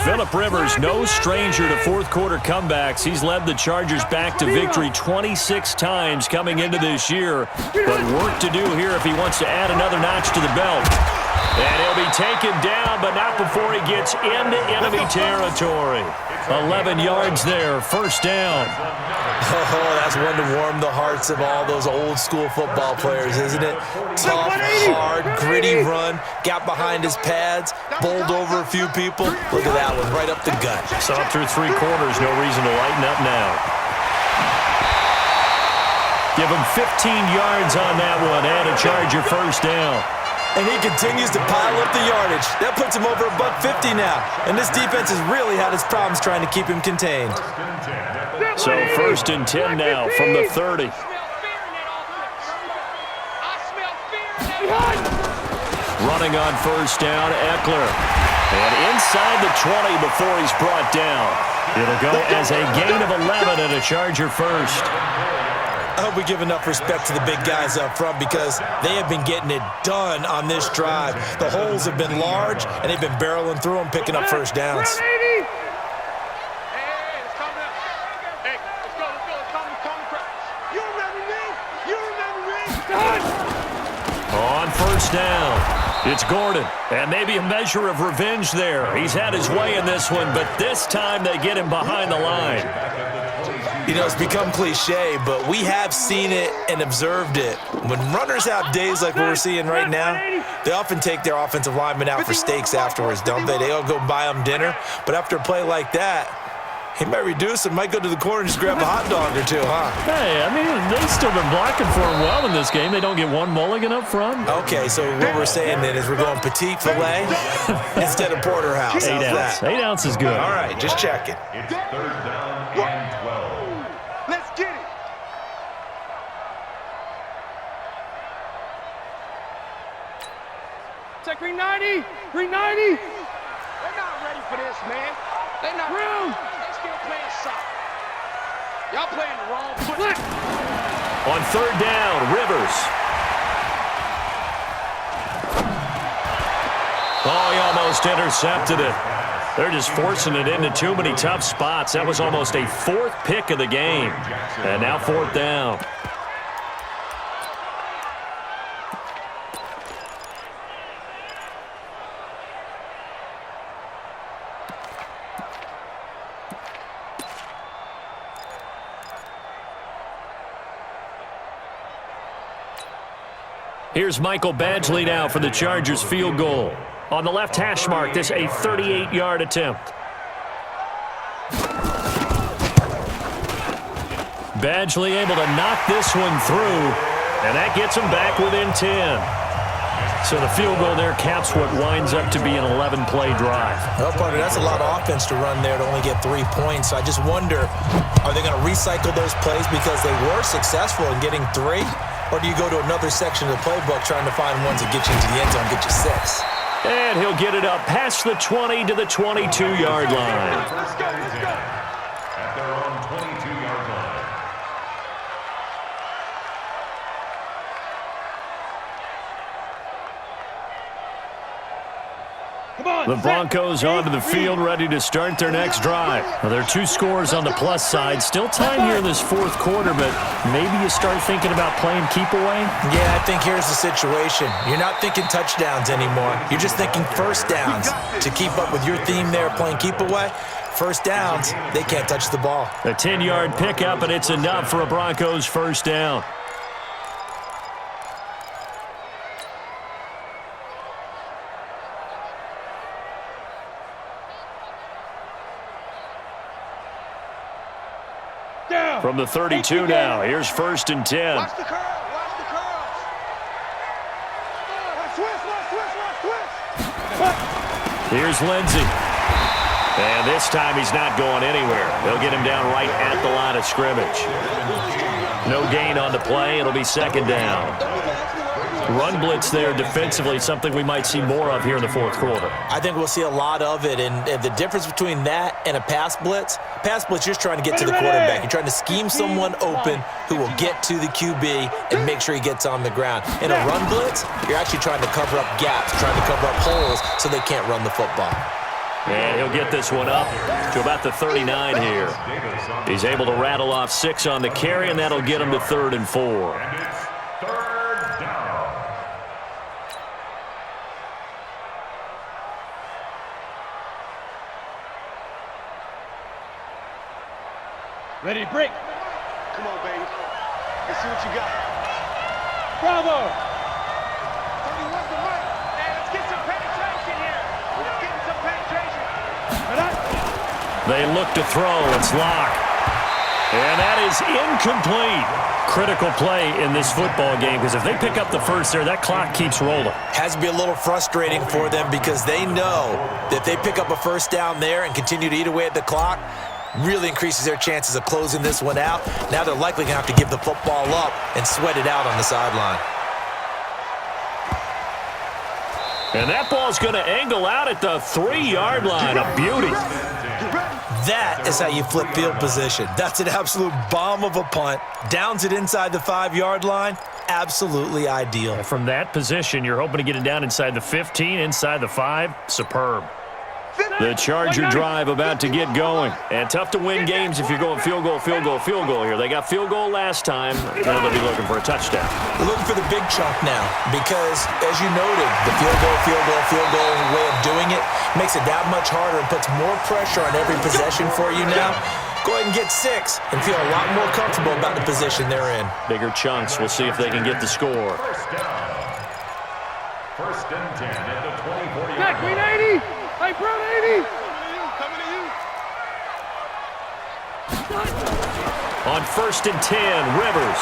Phillip Rivers, no stranger to fourth-quarter comebacks. He's led the Chargers back to victory 26 times coming into this year. But work to do here if he wants to add another notch to the belt. And he'll be taken down, but not before he gets into enemy territory. 11 yards there, first down. Oh, that's one to warm the hearts of all those old-school football players, isn't it? Tough, hard, gritty run, got behind his pads, bowled over a few people. Look at that one, right up the gut. Saw it through three quarters, no reason to lighten up now. Give him 15 yards on that one and a Charger first down. And he continues to pile up the yardage. That puts him over $150 now. And this defense has really had its problems trying to keep him contained. So first and 10 now from the 30. Running on first down, Eckler. And inside the 20 before he's brought down. It'll go as a gain of 11 and a Charger first. I hope we give enough respect to the big guys up front because they have been getting it done on this drive. The holes have been large, and they've been barreling through them, picking up first downs. On first down, it's Gordon. And maybe a measure of revenge there. He's had his way in this one, but this time they get him behind the line. You know, it's become cliche, but we have seen it and observed it. When runners have days like we're seeing right now, they often take their offensive linemen out for steaks afterwards, don't they? They all go buy them dinner. But after a play like that, he might reduce and might go to the corner and just grab a hot dog or two, huh? Hey, I mean, they've still been blocking for him well in this game. They don't get one mulligan up front. Okay, so what we're saying then is we're going petite filet instead of porterhouse. 8 ounce. 8 ounce is good. All right, just checking. It's third down and 12. Let's get it. Check 390. 390. They're not ready for this, man. They're not. They're still playing soft. Y'all playing the wrong foot. On third down, Rivers. Oh, he almost intercepted it. They're just forcing it into too many tough spots. That was almost a fourth pick of the game. And now fourth down. Here's Michael Badgley now for the Chargers field goal. On the left hash mark, this a 38-yard attempt. Badgley able to knock this one through, and that gets him back within 10. So the field goal there caps what winds up to be an 11-play drive. Well, partner, that's a lot of offense to run there to only get 3 points. So I just wonder, are they going to recycle those plays because they were successful in getting 3? Or do you go to another section of the playbook trying to find ones that get you into the end zone, get you 6? And he'll get it up past the 20 to the 22-yard line. Let's go. At their own 22-yard line. The Broncos onto the field, ready to start their next drive. Well, there are 2 scores on the plus side. Still time here in this fourth quarter, but maybe you start thinking about playing keep away? Yeah, I think here's the situation. You're not thinking touchdowns anymore. You're just thinking first downs. To keep up with your theme there, playing keep away, first downs, they can't touch the ball. A 10-yard pickup, and it's enough for a Broncos first down. From the 32 now, here's first and 10. Watch the curl. Watch the curls. Twist. Here's Lindsey. And this time he's not going anywhere. They'll get him down right at the line of scrimmage. No gain on the play. It'll be second down. Run blitz there defensively, something we might see more of here in the fourth quarter. I think we'll see a lot of it, and the difference between that and a pass blitz, you're just trying to get to the quarterback. You're trying to scheme someone open who will get to the QB and make sure he gets on the ground. In a run blitz, you're actually trying to cover up gaps, trying to cover up holes so they can't run the football. And he'll get this one up to about the 39 here. He's able to rattle off 6 on the carry, and that'll get him to 3rd and 4. And it's 3rd down. Ready to break. Come on, baby. Let's see what you got. Bravo. 31's the right. Hey, let's get some penetration here. Let's get some penetration. They look to throw. It's locked. And that is incomplete. Critical play in this football game, because if they pick up the first there, that clock keeps rolling. Has to be a little frustrating for them because they know that if they pick up a first down there and continue to eat away at the clock, really increases their chances of closing this one out. Now they're likely going to have to give the football up and sweat it out on the sideline. And that ball's going to angle out at the 3-yard line. A beauty. That is how you flip field position. That's an absolute bomb of a punt. Downs it inside the 5-yard line. Absolutely ideal. From that position, you're hoping to get it down inside the 15, inside the 5. Superb. The Charger drive about to get going. And tough to win games if you're going field goal, field goal, field goal here. They got field goal last time. Now they'll be looking for a touchdown. They're looking for the big chunk now because, as you noted, the field goal way of doing it makes it that much harder and puts more pressure on every possession for you now. Go ahead and get 6 and feel a lot more comfortable about the position they're in. Bigger chunks. We'll see if they can get the score. First down. 1st and 10 at the 20-40 Jack, green 80. Hey, Brown 80. Coming to you. On 1st and 10, Rivers.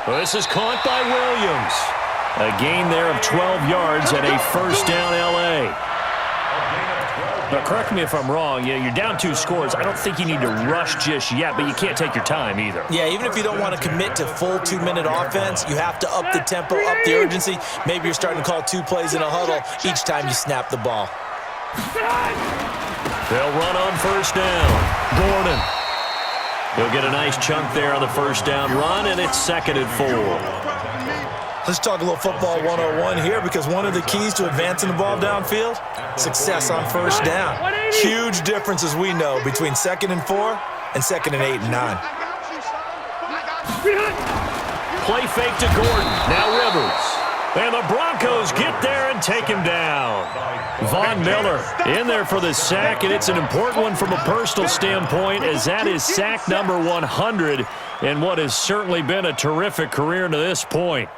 Well, this is caught by Williams. A gain there of 12 yards and a first down L.A. Now, correct me if I'm wrong. You're down 2 scores. I don't think you need to rush just yet, but you can't take your time either. Yeah, even if you don't want to commit to full 2-minute offense, you have to up the tempo, up the urgency. Maybe you're starting to call 2 plays in a huddle each time you snap the ball. They'll run on first down. Gordon. He'll get a nice chunk there on the first down run, and it's 2nd and 4. Let's talk a little football 101 here because one of the keys to advancing the ball downfield, success on first down. Huge difference, as we know, between 2nd and 4 and 2nd and 8 and 9. Play fake to Gordon. Now Rivers. And the Broncos get there and take him down. Von Miller in there for the sack, and it's an important one from a personal standpoint as that is sack number 100 in what has certainly been a terrific career to this point.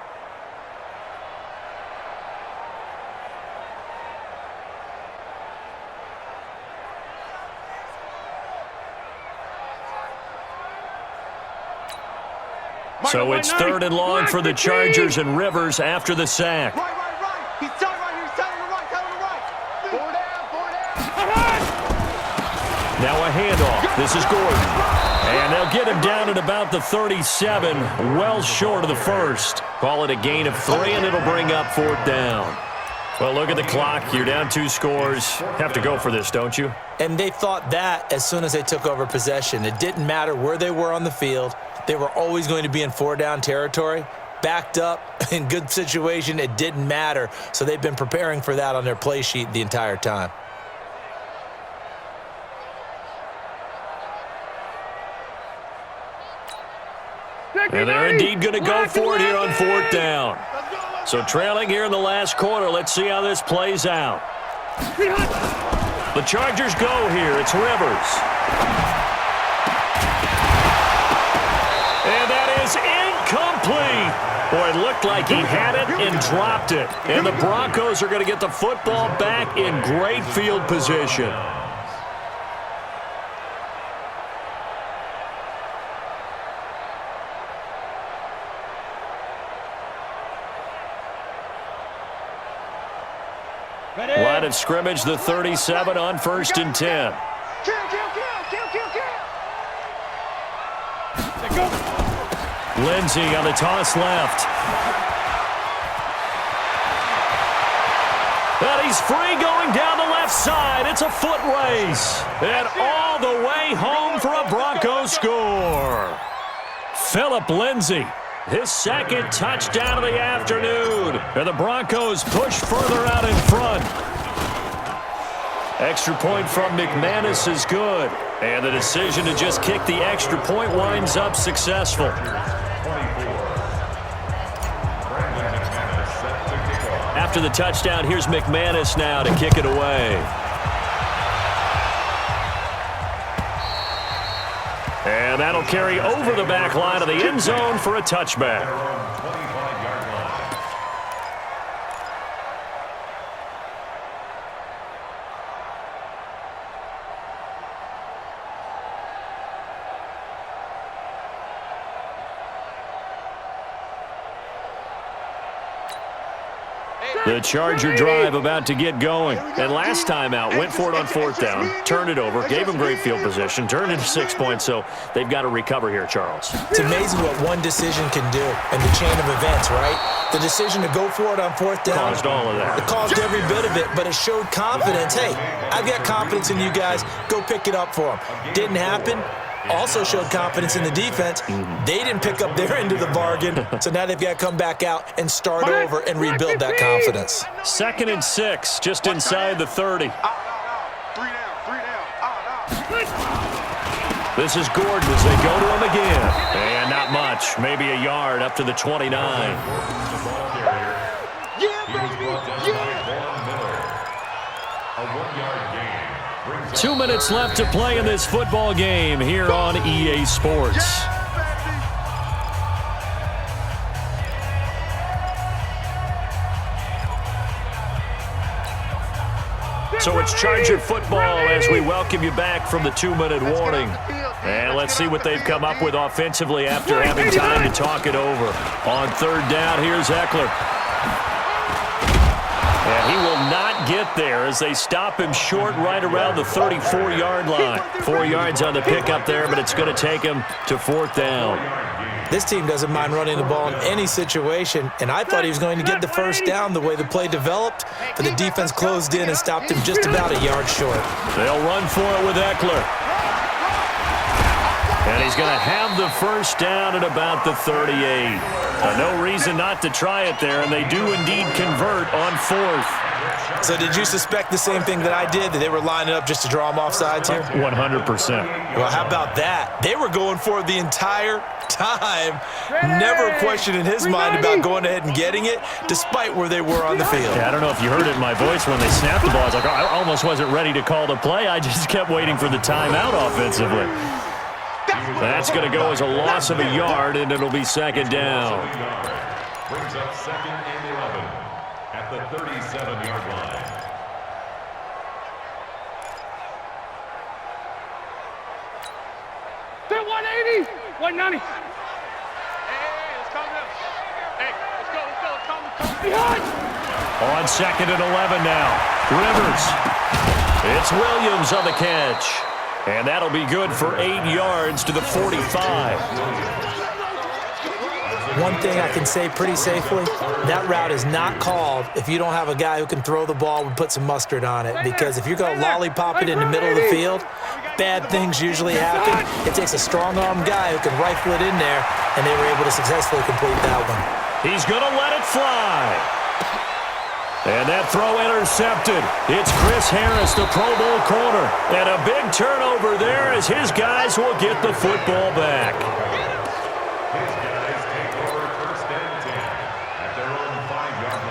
So it's 3rd and long for the Chargers and Rivers after the sack. Right. He's telling right here. He's telling the right. Telling the right. 4 down. Now a handoff. This is Gordon. And they'll get him down at about the 37, well short of the first. Call it a gain of 3, and it'll bring up 4th down. Well, look at the clock. You're down 2 scores. Have to go for this, don't you? And they thought that as soon as they took over possession. It didn't matter where they were on the field. They were always going to be in 4-down territory. Backed up, in good situation, it didn't matter. So they've been preparing for that on their play sheet the entire time. And they're indeed going to go for it here on 4th down. So trailing here in the last quarter. Let's see how this plays out. The Chargers go here. It's Rivers. And that is incomplete. Boy, it looked like he had it and dropped it. And the Broncos are going to get the football back in great field position. Line of scrimmage, the 37 on 1st and 10. Kill. Lindsey on the toss left. And he's free going down the left side. It's a foot race. And all the way home for a Broncos score. Phillip Lindsey, his 2nd touchdown of the afternoon. And the Broncos push further out in front. Extra point from McManus is good. And the decision to just kick the extra point winds up successful. After the touchdown, here's McManus now to kick it away. And that'll carry over the back line of the end zone for a touchback. The Charger drive about to get going. And last time out, went for it on fourth down, turned it over, gave them great field position, turned into 6 points, so they've got to recover here, Charles. It's amazing what one decision can do in the chain of events, right? The decision to go for it on fourth down. Caused all of that. It caused every bit of it, but it showed confidence. Hey, I've got confidence in you guys. Go pick it up for them. Didn't happen. Also showed confidence in the defense. They didn't pick up their end of the bargain, so now they've got to come back out and start over and rebuild that confidence. 2nd and 6, just inside the 30. This is Gordon as they go to him again. And not much, maybe a yard up to the 29. A 1-yard gain. 2 minutes left to play in this football game here on EA Sports. So it's Charger football as we welcome you back from the 2-minute warning. And let's see what they've come up with offensively after having time to talk it over. On third down, here's Eckler. And he will not get there as they stop him short right around the 34-yard line. 4 yards on the pickup there, but it's going to take him to fourth down. This team doesn't mind running the ball in any situation, and I thought he was going to get the first down the way the play developed, but the defense closed in and stopped him just about a yard short. They'll run for it with Eckler. And he's going to have the first down at about the 38. No reason not to try it there, and they do indeed convert on fourth. So did you suspect the same thing that I did, that they were lining up just to draw them off sides here? 100%. Well, how about that? They were going for it the entire time. Never a question in his mind about going ahead and getting it, despite where they were on the field. Yeah, I don't know if you heard it in my voice when they snapped the ball. I was like, I almost wasn't ready to call the play. I just kept waiting for the timeout offensively. That's going to go as a loss of a yard, and it'll be second down. Brings up 2nd and 11 at the 37-yard line. They're 180, 190. Hey, let's come up. Hey, let's go. Behind. On 2nd and 11 now. Rivers. It's Williams on the catch. And that'll be good for 8 yards to the 45. One thing I can say pretty safely, that route is not called if you don't have a guy who can throw the ball and put some mustard on it. Because if you're going to lollipop it in the middle of the field, bad things usually happen. It takes a strong-armed guy who can rifle it in there, and they were able to successfully complete that one. He's going to let it fly. And that throw intercepted. It's Chris Harris, the Pro Bowl corner. And a big turnover there as his guys will get the football back. His guys take over 1st and 10 at their own 5-yard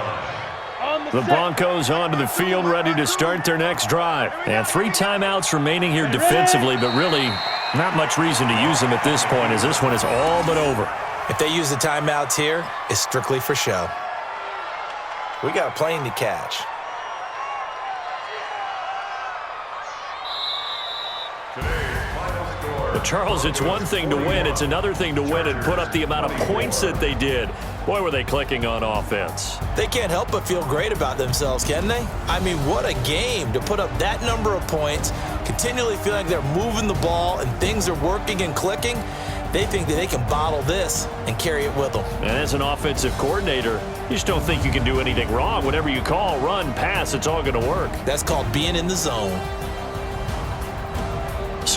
line. The Broncos onto the field ready to start their next drive. And 3 timeouts remaining here defensively, but really not much reason to use them at this point as this one is all but over. If they use the timeouts here, it's strictly for show. We got a plane to catch. But Charles, it's one thing to win. It's another thing to win and put up the amount of points that they did. Boy, were they clicking on offense. They can't help but feel great about themselves, can they? I mean, what a game to put up that number of points, continually feeling like they're moving the ball and things are working and clicking. They think that they can bottle this and carry it with them. And as an offensive coordinator, you just don't think you can do anything wrong. Whatever you call, run, pass, it's all going to work. That's called being in the zone.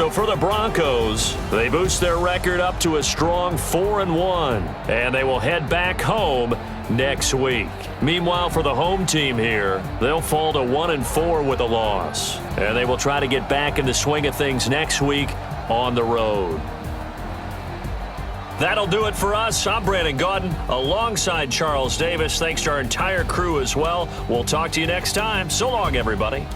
So for the Broncos, they boost their record up to a strong 4-1, and they will head back home next week. Meanwhile, for the home team here, they'll fall to 1-4 with a loss, and they will try to get back in the swing of things next week on the road. That'll do it for us. I'm Brandon Gaudin alongside Charles Davis. Thanks to our entire crew as well. We'll talk to you next time. So long, everybody.